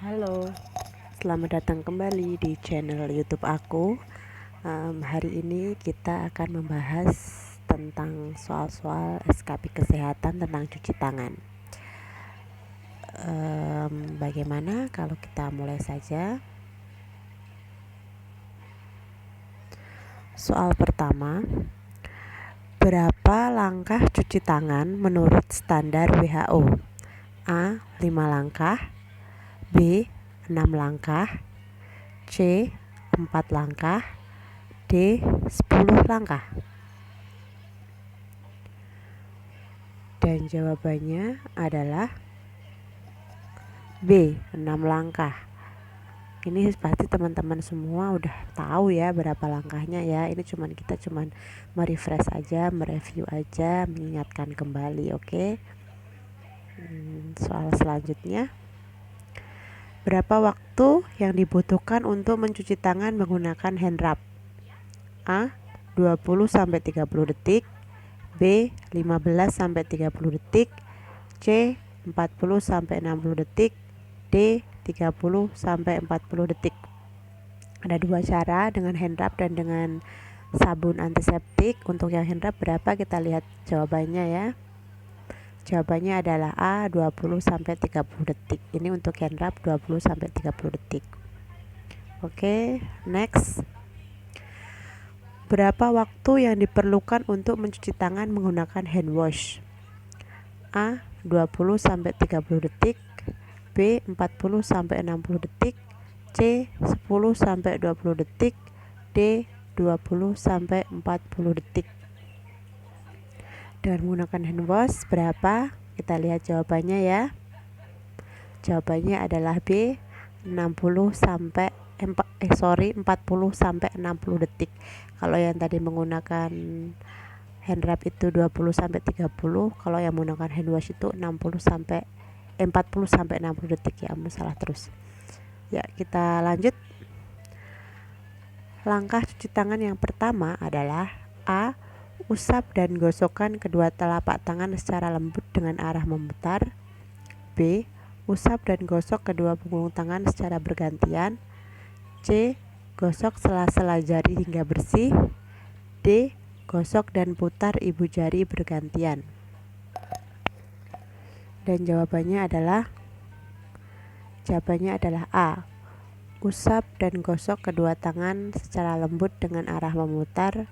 Halo, selamat datang kembali di channel YouTube aku. Hari ini kita akan membahas tentang soal-soal SKP kesehatan tentang cuci tangan. Bagaimana kalau kita mulai saja? Soal pertama, berapa langkah cuci tangan menurut standar WHO? A. 5 langkah, B. 6 langkah, C. 4 langkah, D. 10 langkah. Dan jawabannya adalah B. 6 langkah. Ini pasti teman-teman semua udah tahu ya berapa langkahnya ya. Ini kita cuman merefresh aja, mereview aja, mengingatkan kembali, oke? Soal selanjutnya, berapa waktu yang dibutuhkan untuk mencuci tangan menggunakan hand rub? A. 20-30 detik, B. 15-30 detik, C. 40-60 detik, D. 30-40 detik. Ada dua cara, dengan hand rub dan dengan sabun antiseptik. Untuk yang hand rub berapa, kita lihat jawabannya ya. Jawabannya adalah A. 20-30 detik. Ini untuk hand rub 20-30 detik. Oke, next. Berapa waktu yang diperlukan untuk mencuci tangan menggunakan hand wash? A. 20-30 detik, B. 40-60 detik, C. 10-20 detik, D. 20-40 detik. Dengan menggunakan hand wash berapa? Kita lihat jawabannya ya. Jawabannya adalah B. 40-60 detik. Kalau yang tadi menggunakan hand rub itu 20-30, kalau yang menggunakan hand wash itu 40-60 detik ya, salah terus. Ya, kita lanjut. Langkah cuci tangan yang pertama adalah A. Usap dan gosokkan kedua telapak tangan secara lembut dengan arah memutar. B. Usap dan gosok kedua punggung tangan secara bergantian. C. Gosok sela-sela jari hingga bersih. D. Gosok dan putar ibu jari bergantian. Dan jawabannya adalah A. Usap dan gosok kedua tangan secara lembut dengan arah memutar.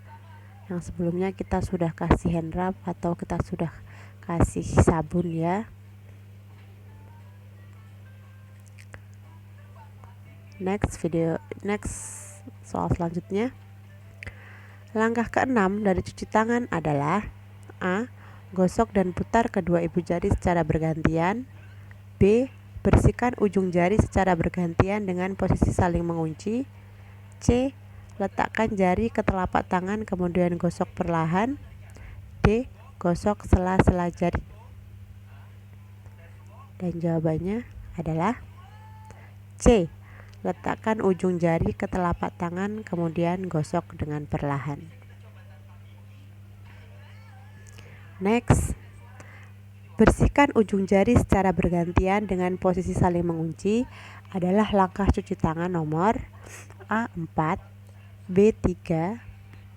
Yang sebelumnya kita sudah kasih hand rub atau kita sudah kasih sabun ya. Next soal selanjutnya. Langkah keenam dari cuci tangan adalah A. Gosok dan putar kedua ibu jari secara bergantian. B. Bersihkan ujung jari secara bergantian dengan posisi saling mengunci. C. Letakkan jari ke telapak tangan kemudian gosok perlahan. D. Gosok sela-sela jari. Dan jawabannya adalah C. Letakkan ujung jari ke telapak tangan kemudian gosok dengan perlahan. Next. Bersihkan ujung jari secara bergantian dengan posisi saling mengunci adalah langkah cuci tangan nomor A4, B3,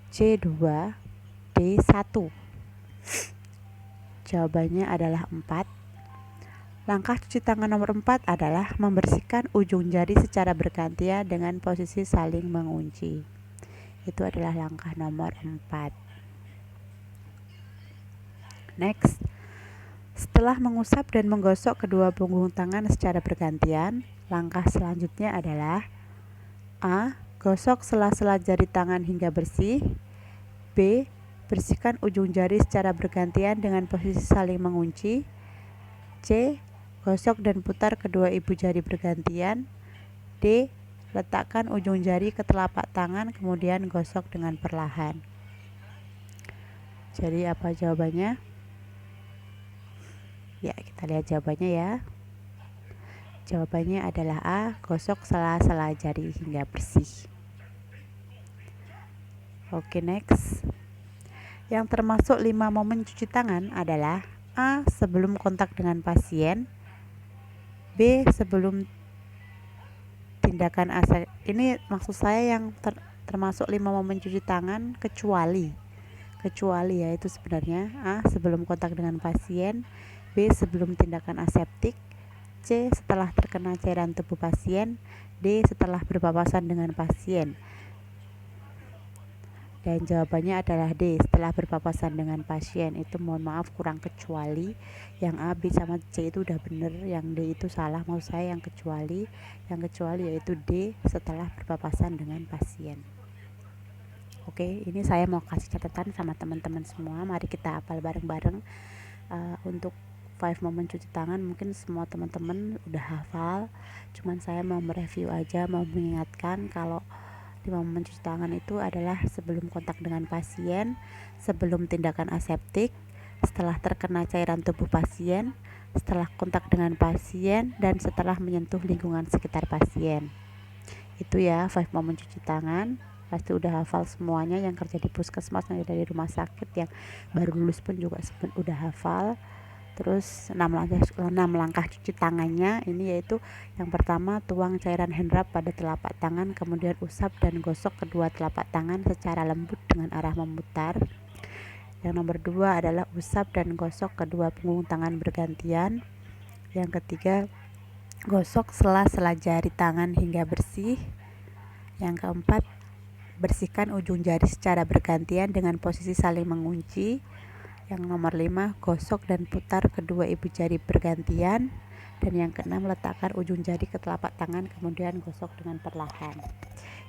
C2, D1. Jawabannya adalah 4. Langkah cuci tangan nomor 4 adalah membersihkan ujung jari secara bergantian dengan posisi saling mengunci. Itu adalah langkah nomor 4. Next. Setelah mengusap dan menggosok kedua punggung tangan secara bergantian, langkah selanjutnya adalah A. Gosok sela-sela jari tangan hingga bersih. B. Bersihkan ujung jari secara bergantian dengan posisi saling mengunci. C. Gosok dan putar kedua ibu jari bergantian. D. Letakkan ujung jari ke telapak tangan kemudian gosok dengan perlahan. Jadi apa jawabannya? Ya, kita lihat jawabannya ya. Jawabannya adalah A. Gosok sela-sela jari hingga bersih. Oke, next. Yang termasuk 5 momen cuci tangan adalah A. Sebelum kontak dengan pasien, B. Sebelum tindakan asal ini maksud saya yang termasuk 5 momen cuci tangan kecuali ya itu sebenarnya A. Sebelum kontak dengan pasien, B. Sebelum tindakan aseptik, C. Setelah terkena cairan tubuh pasien, D. Setelah berpapasan dengan pasien. Dan jawabannya adalah D. Setelah berpapasan dengan pasien. Itu mohon maaf kurang kecuali. Yang A, B sama C itu udah bener, yang D itu salah. Mau saya yang kecuali yaitu D. Setelah berpapasan dengan pasien. Oke, ini saya mau kasih catatan sama teman-teman semua. Mari kita hafal bareng-bareng. Untuk 5 momen cuci tangan mungkin semua teman-teman udah hafal, cuman saya mau mereview aja, mau mengingatkan kalau 5 momen cuci tangan itu adalah sebelum kontak dengan pasien, sebelum tindakan aseptik, setelah terkena cairan tubuh pasien, setelah kontak dengan pasien, dan setelah menyentuh lingkungan sekitar pasien. Itu ya 5 momen cuci tangan. Pasti udah hafal semuanya, yang kerja di puskesmas, yang dari rumah sakit, yang baru lulus pun juga udah hafal. Terus 6 langkah cuci tangannya ini yaitu yang pertama, tuang cairan hand rub pada telapak tangan, kemudian usap dan gosok kedua telapak tangan secara lembut dengan arah memutar. Yang nomor 2 adalah usap dan gosok kedua punggung tangan bergantian. Yang ketiga, gosok sela-sela jari tangan hingga bersih. Yang keempat, bersihkan ujung jari secara bergantian dengan posisi saling mengunci. Yang nomor 5, gosok dan putar kedua ibu jari bergantian. Dan yang keenam, letakkan ujung jari ke telapak tangan, kemudian gosok dengan perlahan.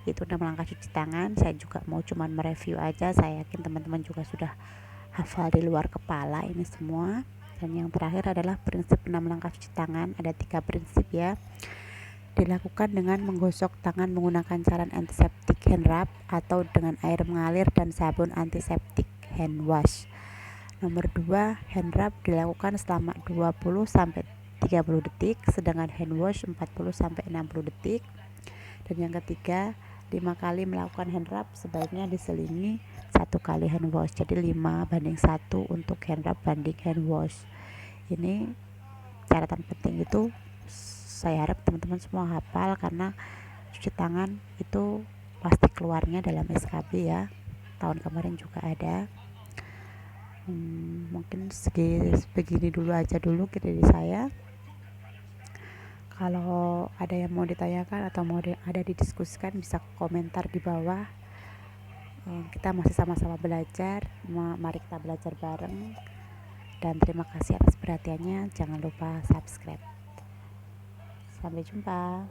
Itu 6 langkah cuci tangan. Saya juga mau cuman mereview aja, saya yakin teman-teman juga sudah hafal di luar kepala ini semua. Dan yang terakhir adalah prinsip 6 langkah cuci tangan. Ada 3 prinsip ya. Dilakukan dengan menggosok tangan menggunakan cairan antiseptik hand rub atau dengan air mengalir dan sabun antiseptik hand wash. Nomor 2, hand rub dilakukan selama 20-30 detik, sedangkan hand wash 40-60 detik. Dan yang ketiga, 5 kali melakukan hand rub sebaiknya diselingi 1 kali hand wash. Jadi 5:1 untuk hand rub banding hand wash. Ini catatan penting itu saya harap teman-teman semua hafal, karena cuci tangan itu pasti keluarnya dalam SKB ya. Tahun kemarin juga ada. Mungkin begini dulu aja dulu dari saya. Kalau ada yang mau ditanyakan atau mau ada didiskusikan, bisa komentar di bawah. Kita masih sama-sama belajar, mari kita belajar bareng. Dan terima kasih atas perhatiannya, jangan lupa subscribe. Sampai jumpa.